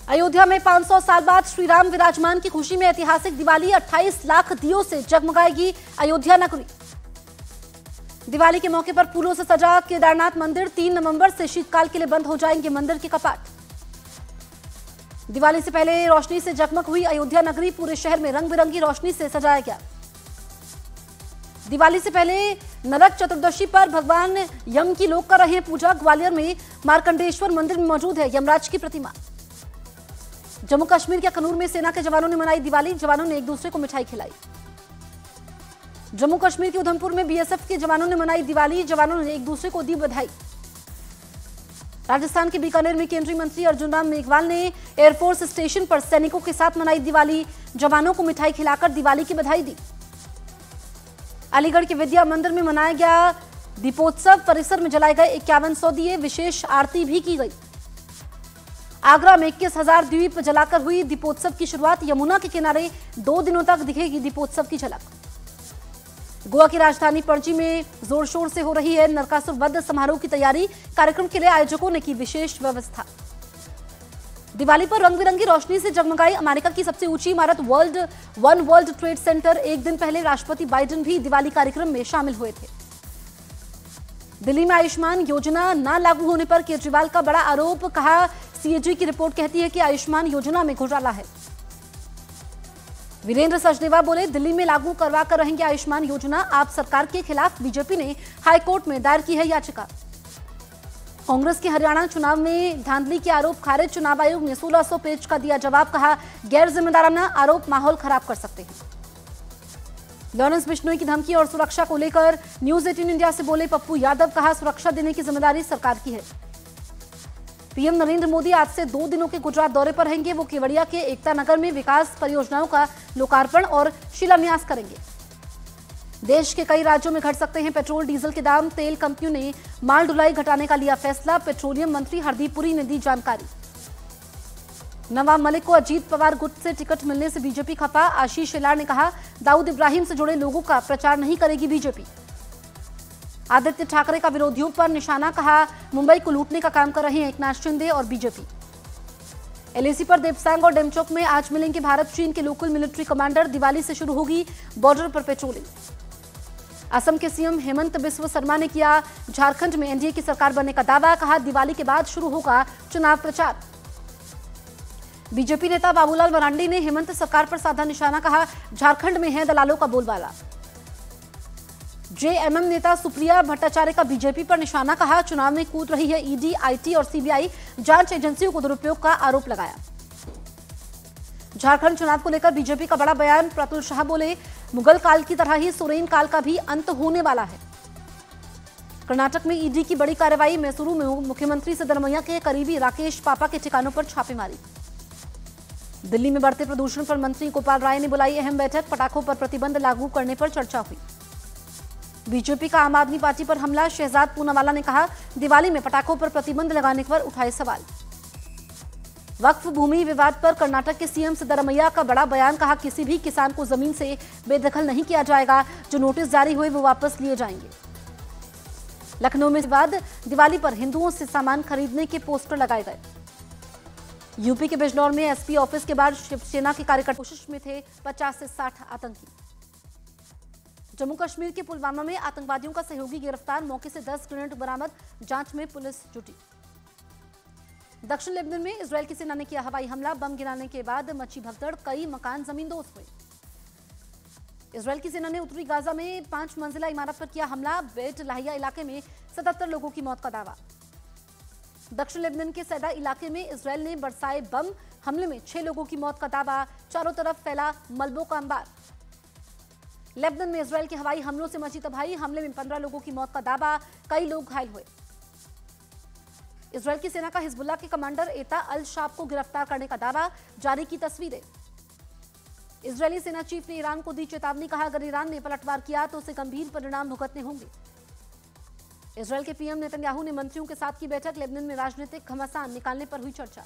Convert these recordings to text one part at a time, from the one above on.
अयोध्या में 500 साल बाद श्री राम विराजमान की खुशी में ऐतिहासिक दिवाली 28 लाख दियों से जगमगाएगी अयोध्या नगरी। दिवाली के मौके पर फूलों से सजा केदारनाथ मंदिर। 3 नवंबर से शीतकाल के लिए बंद हो जाएंगे मंदिर के कपाट। दिवाली से पहले रोशनी से जगमग हुई अयोध्या नगरी। पूरे शहर में रंग बिरंगी रोशनी से सजाया गया। दिवाली से पहले नरक चतुर्दशी पर भगवान यम की लोग कर रहे हैं पूजा। ग्वालियर में मार्कंडेश्वर मंदिर में मौजूद है यमराज की प्रतिमा। जम्मू कश्मीर के अखनूर में सेना के जवानों ने मनाई दिवाली। जवानों ने एक दूसरे को मिठाई खिलाई। जम्मू कश्मीर के उधमपुर में बीएसएफ के जवानों ने मनाई दिवाली। जवानों ने एक दूसरे को दी बधाई। राजस्थान के बीकानेर में केंद्रीय मंत्री अर्जुन राम मेघवाल ने एयरफोर्स स्टेशन पर सैनिकों के साथ मनाई दिवाली। जवानों को मिठाई खिलाकर दिवाली की बधाई दी। अलीगढ़ के विद्या मंदिर में मनाया गया दीपोत्सव। परिसर में जलाए गए 5100 दिए। विशेष आरती भी की गई। आगरा में 21,000 दीप जलाकर हुई दीपोत्सव की शुरुआत। यमुना के किनारे 2 दिनों तक दिखेगी दीपोत्सव की झलक। गोवा की राजधानी पणजी में जोर शोर से हो रही है नरकासुर वध समारोह की तैयारी। कार्यक्रम के लिए आयोजकों ने की विशेष व्यवस्था। दिवाली पर रंग बिरंगी रोशनी से जगमगाई अमेरिका की सबसे ऊंची इमारत वर्ल्ड ट्रेड सेंटर। एक दिन पहले राष्ट्रपति बाइडेन भी दिवाली कार्यक्रम में शामिल हुए थे। दिल्ली में आयुष्मान योजना न लागू होने पर केजरीवाल का बड़ा आरोप। कहा सीएजी की रिपोर्ट कहती है कि आयुष्मान योजना में घोटाला है। वीरेंद्र सचदेवा बोले दिल्ली में लागू करवा कर रहेंगे आयुष्मान योजना। आप सरकार के खिलाफ बीजेपी ने हाईकोर्ट में दायर की है याचिका। कांग्रेस के हरियाणा चुनाव में धांधली के आरोप खारिज। चुनाव आयोग ने 1600 पेज का दिया जवाब। कहा गैर जिम्मेदाराना आरोप माहौल खराब कर सकते हैं। लॉरेंस बिश्नोई की धमकी और सुरक्षा को लेकर न्यूज 18 इंडिया से बोले पप्पू यादव। कहा सुरक्षा देने की जिम्मेदारी सरकार की है। पीएम नरेंद्र मोदी आज से 2 दिनों के गुजरात दौरे पर रहेंगे। वो केवड़िया के एकता नगर में विकास परियोजनाओं का लोकार्पण और शिलान्यास करेंगे। देश के कई राज्यों में घट सकते हैं पेट्रोल डीजल के दाम। तेल कंपनियों ने माल ढुलाई घटाने का लिया फैसला। पेट्रोलियम मंत्री हरदीप पुरी ने दी जानकारी। नवाब मलिक को अजीत पवार गुट से टिकट मिलने से बीजेपी खफा। आशीष शेलार ने कहा दाऊद इब्राहिम से जुड़े लोगों का प्रचार नहीं करेगी बीजेपी। आदित्य ठाकरे का विरोधियों पर निशाना। कहा मुंबई को लूटने का काम कर रहे हैं एकनाथ शिंदे और बीजेपी। एलएसी पर देवसांग और डेमचौक में आज मिलेंगे भारत चीन के लोकल मिलिट्री कमांडर। दिवाली से शुरू होगी बॉर्डर पर पेट्रोलिंग। असम के सीएम हेमंत बिस्व शर्मा ने किया झारखंड में एनडीए की सरकार बनने का दावा। कहा दिवाली के बाद शुरू होगा चुनाव प्रचार। बीजेपी नेता बाबूलाल मरांडी ने हेमंत सरकार पर साधा निशाना। कहा झारखंड में है दलालों का बोलबाला। जेएमएम नेता सुप्रिया भट्टाचार्य का बीजेपी पर निशाना। कहा चुनाव में कूद रही है ईडी, आईटी और सीबीआई जांच एजेंसियों को दुरुपयोग का आरोप लगाया। झारखंड चुनाव को लेकर बीजेपी का बड़ा बयान। प्रतुल शाह बोले मुगल काल की तरह ही सोरेन काल का भी अंत होने वाला है। कर्नाटक में ईडी की बड़ी कार्रवाई। मैसूरू में मुख्यमंत्री सिद्धरमैया के करीबी राकेश पापा के ठिकानों पर छापेमारी। दिल्ली में बढ़ते प्रदूषण पर मंत्री गोपाल राय ने बुलाई अहम बैठक। पटाखों पर प्रतिबंध लागू करने पर चर्चा हुई। बीजेपी का आम आदमी पार्टी पर हमला। शहजाद पूनावाला ने कहा दिवाली में पटाखों पर प्रतिबंध लगाने पर उठाए सवाल। वक्फ भूमि विवाद पर कर्नाटक के सीएम सिद्धरमैया का बड़ा बयान। कहा किसी भी किसान को जमीन से बेदखल नहीं किया जाएगा। जो नोटिस जारी हुए वो वापस लिए जाएंगे। लखनऊ में विवाद। दिवाली पर हिंदुओं से सामान खरीदने के पोस्टर लगाए गए। यूपी के बिजनौर में एसपी ऑफिस के बाद शिवसेना के कार्यकर्ता कोशिश में थे 50 से 60 आतंकी। जम्मू कश्मीर के पुलवामा में आतंकवादियों का सहयोगी गिरफ्तार। मौके से 10 ग्रेनेड बरामद। जांच में पुलिस जुटी। दक्षिण लेबनान में इजरायल की सेना ने किया हवाई हमला। बम गिराने के बाद मची भगदड़। कई मकान जमींदोज हुए। इजरायल की सेना ने उत्तरी गाजा में 5 मंजिला इमारत पर किया हमला। बेट लाहिया इलाके में 77 लोगों की मौत का दावा। दक्षिण लेबनान के सैदा इलाके में इजरायल ने बरसाए बम। हमले में 6 लोगों की मौत का दावा। चारों तरफ फैला मलबों का अंबार। लेबनान में इजरायल के हवाई हमलों से मची तबाही। हमले में 15 लोगों की मौत का दावा। कई लोग घायल हुए। इजरायल की सेना का हिजबुल्लाह के कमांडर एता अल शाब को गिरफ्तार करने का दावा। जारी की तस्वीरें। इजरायली सेना चीफ ने ईरान को दी चेतावनी। कहा अगर ईरान ने पलटवार किया तो उसे गंभीर परिणाम भुगतने होंगे। इजरायल के पीएम नेतन्याहू ने मंत्रियों के साथ की बैठक। लेबनान में राजनीतिक घमासान निकालने पर हुई चर्चा।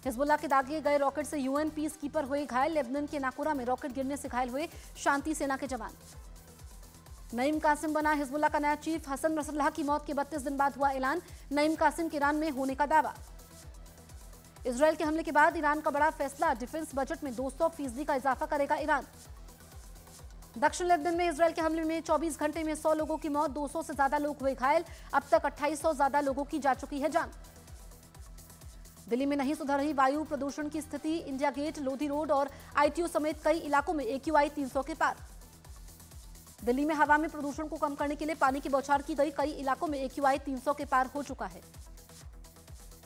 हिजबुल्लाह के दागे गए रॉकेट से यूएन पीस कीपर हुए घायल। लेबनान के नाकुरा में रॉकेट गिरने से घायल हुए शांति सेना के जवान। नईम कासिम बना हिजबुल्लाह का नया चीफ। हसन नसरल्लाह की मौत के 32 दिन बाद हुआ ऐलान। नईम कासिम के ईरान में होने का दावा। इजरायल के हमले के बाद ईरान का बड़ा फैसला, डिफेंस बजट में 200% का इजाफा करेगा ईरान। दक्षिण लेबनान में इजरायल के हमले में 24 घंटे में 100 लोगों की मौत, 200 से ज्यादा लोग हुए घायल। अब तक 2800 ज्यादा लोगों की जा चुकी है जान। दिल्ली में नहीं सुधर रही वायु प्रदूषण की स्थिति, इंडिया गेट, लोधी रोड और आईटीओ समेत कई इलाकों में AQI 300 के पार। दिल्ली में हवा में प्रदूषण को कम करने के लिए पानी की बौछार की गई, कई इलाकों में AQI 300 के पार हो चुका है।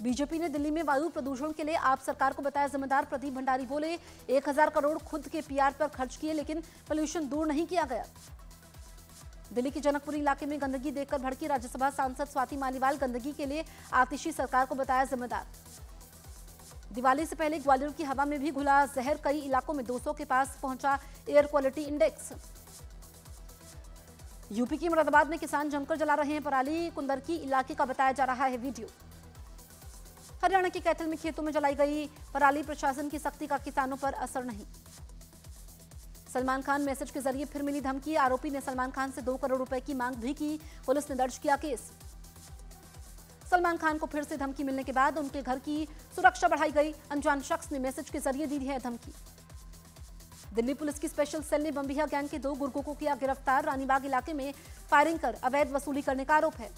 बीजेपी ने दिल्ली में वायु प्रदूषण के लिए आप सरकार को बताया जिम्मेदार। प्रदीप भंडारी बोले 1000 करोड़ खुद के PR पर खर्च किए, लेकिन पोल्यूशन दूर नहीं किया गया। दिल्ली के जनकपुरी इलाके में गंदगी देखकर भड़की राज्यसभा सांसद स्वाति मालीवाल, गंदगी के लिए आतिशी सरकार को बताया जिम्मेदार। दिवाली से पहले ग्वालियर की हवा में भी घुला जहर, कई इलाकों में 200 के पास पहुंचा एयर क्वालिटी इंडेक्स। यूपी की मुरादाबाद में किसान जमकर जला रहे हैं पराली, कुंदरकी इलाके का बताया जा रहा है वीडियो। हरियाणा के कैथल में खेतों में जलाई गई पराली, प्रशासन की सख्ती का किसानों पर असर नहीं। सलमान खान मैसेज के जरिए फिर मिली धमकी, आरोपी ने सलमान खान से 2 करोड़ रुपए की मांग भी की, पुलिस ने दर्ज किया केस। सलमान खान को फिर से धमकी मिलने के बाद उनके घर की सुरक्षा बढ़ाई गई, अनजान शख्स ने मैसेज के जरिए दी है धमकी। दिल्ली पुलिस की स्पेशल सेल ने बम्बिया गैंग के 2 गुर्गों को किया गिरफ्तार, रानीबाग इलाके में फायरिंग कर अवैध वसूली करने का आरोप है।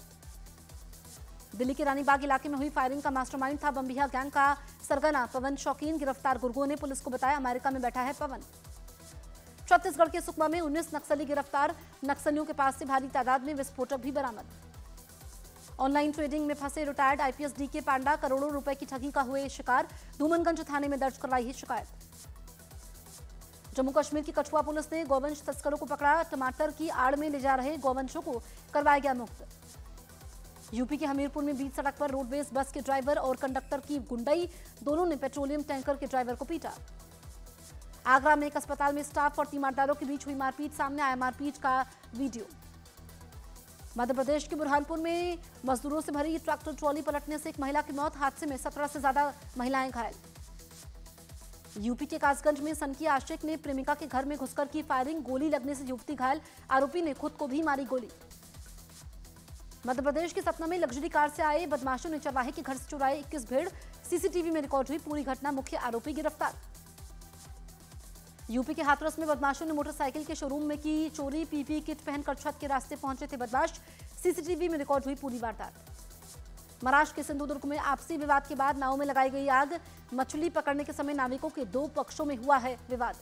दिल्ली के रानीबाग इलाके में हुई फायरिंग का मास्टरमाइंड था बम्बिया गैंग का सरगना पवन शौकीन। गिरफ्तार गुर्गों ने पुलिस को बताया अमेरिका में बैठा है पवन। छत्तीसगढ़ के सुकमा में 19 नक्सली गिरफ्तार, नक्सलियों के पास से भारी तादाद में विस्फोटक भी बरामद। ऑनलाइन ट्रेडिंग में फंसे रिटायर्ड IPS DK पांडा करोड़ों रुपए की ठगी का हुए शिकार, धूमनगंज थाने में दर्ज करवाई है शिकायत। जम्मू कश्मीर की कठुआ पुलिस ने गौवंश तस्करों को पकड़ा, टमाटर की आड़ में ले जा रहे गौवंशों को करवाया गया मुक्त। यूपी के हमीरपुर में बीच सड़क पर रोडवेज बस के ड्राइवर और कंडक्टर की गुंडई, दोनों ने पेट्रोलियम टैंकर के ड्राइवर को पीटा। आगरा में एक अस्पताल में स्टाफ और तीमारदारों के बीच हुई मारपीट, सामने आया मारपीट का वीडियो। मध्य प्रदेश के बुरहानपुर में मजदूरों से भरी ट्रैक्टर ट्रॉली पलटने से एक महिला की मौत, हादसे में 17 से ज्यादा महिलाएं घायल। यूपी के कासगंज में सनकी आशिक ने प्रेमिका के घर में घुसकर की फायरिंग, गोली लगने से युवती घायल, आरोपी ने खुद को भी मारी गोली। मध्य प्रदेश के सतना में लग्जरी कार से आए बदमाशों ने चरवाहे के घर से चुराए 21 भेड़, CCTV में रिकॉर्ड हुई पूरी घटना, मुख्य आरोपी गिरफ्तार। यूपी के हाथरस में बदमाशों ने मोटरसाइकिल के शोरूम में की चोरी, PPE किट पहनकर छत के रास्ते पहुंचे थे बदमाश, CCTV में रिकॉर्ड हुई पूरी वारदात। महाराष्ट्र के सिंधुदुर्ग में आपसी विवाद के बाद नाव में लगाई गई आग, मछली पकड़ने के समय नाविकों के 2 पक्षों में हुआ है विवाद।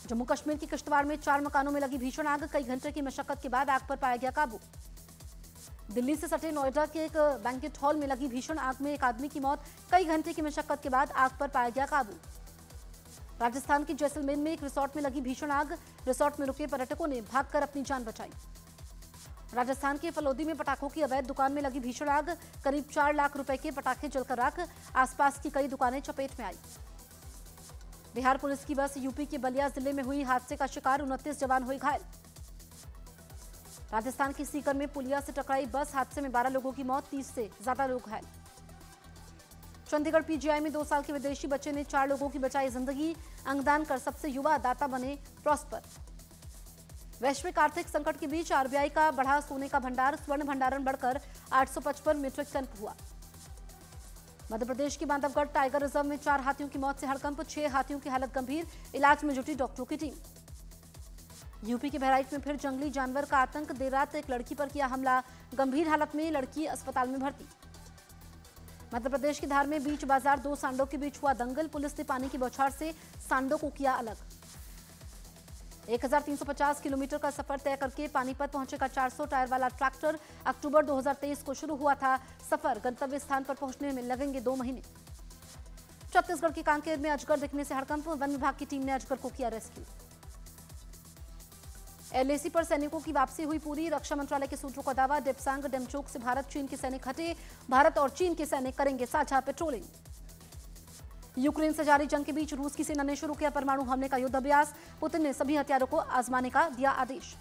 जम्मू कश्मीर की किश्तवाड़ में 4 मकानों में लगी भीषण आग, कई घंटे की मशक्कत के बाद आग पर पाया गया काबू। दिल्ली से सटे नोएडा के एक बैंकेट हॉल में लगी भीषण आग में एक आदमी की मौत, कई घंटे की मशक्कत के बाद आग पर पाया गया काबू। राजस्थान के जैसलमेर में एक रिसोर्ट में लगी भीषण आग, रिसोर्ट में रुके पर्यटकों ने भागकर अपनी जान बचाई। राजस्थान के फलोदी में पटाखों की अवैध दुकान में लगी भीषण आग, करीब 4 लाख रुपए के पटाखे जलकर राख, आसपास की कई दुकानें चपेट में आई। बिहार पुलिस की बस यूपी के बलिया जिले में हुई हादसे का शिकार, 29 जवान हुए घायल। राजस्थान के सीकर में पुलिया से टकराई बस, हादसे में 12 लोगों की मौत, 30 से ज्यादा लोग घायल। चंडीगढ़ PGI में 2 साल के विदेशी बच्चे ने 4 लोगों की बचाई जिंदगी, अंगदान कर सबसे युवा दाता बने प्रॉस्पर। वैश्विक आर्थिक संकट के बीच RBI का बढ़ा सोने का भंडार, स्वर्ण भंडारण बढ़कर 855 मीट्रिक टन हुआ। मध्य प्रदेश के बांधवगढ़ टाइगर रिजर्व में 4 हाथियों की मौत से हड़कंप, 6 हाथियों की हालत गंभीर, इलाज में जुटी डॉक्टरों की टीम। यूपी के बहराइच में फिर जंगली जानवर का आतंक, देर रात एक लड़की पर किया हमला, गंभीर हालत में लड़की अस्पताल में भर्ती। मध्य प्रदेश के धार में बीच बाजार 2 सांडों के बीच हुआ दंगल, पुलिस ने पानी की बौछार से सांडों को किया अलग। 1350 किलोमीटर का सफर तय करके पानीपत पहुंचेगा 400 टायर वाला ट्रैक्टर, अक्टूबर 2023 को शुरू हुआ था सफर, गंतव्य स्थान पर पहुंचने में लगेंगे 2 महीने। छत्तीसगढ़ के कांकेर में अजगर दिखने से हड़कंप, वन विभाग की टीम ने अजगर को किया रेस्क्यू। LAC पर सैनिकों की वापसी हुई पूरी, रक्षा मंत्रालय के सूत्रों का दावा, डेप्सांग डेमचोक से भारत चीन के सैनिक हटे, भारत और चीन के सैनिक करेंगे साझा पेट्रोलिंग। यूक्रेन से जारी जंग के बीच रूस की सेना ने शुरू किया परमाणु हमले का युद्धाभ्यास, पुतिन ने सभी हथियारों को आजमाने का दिया आदेश।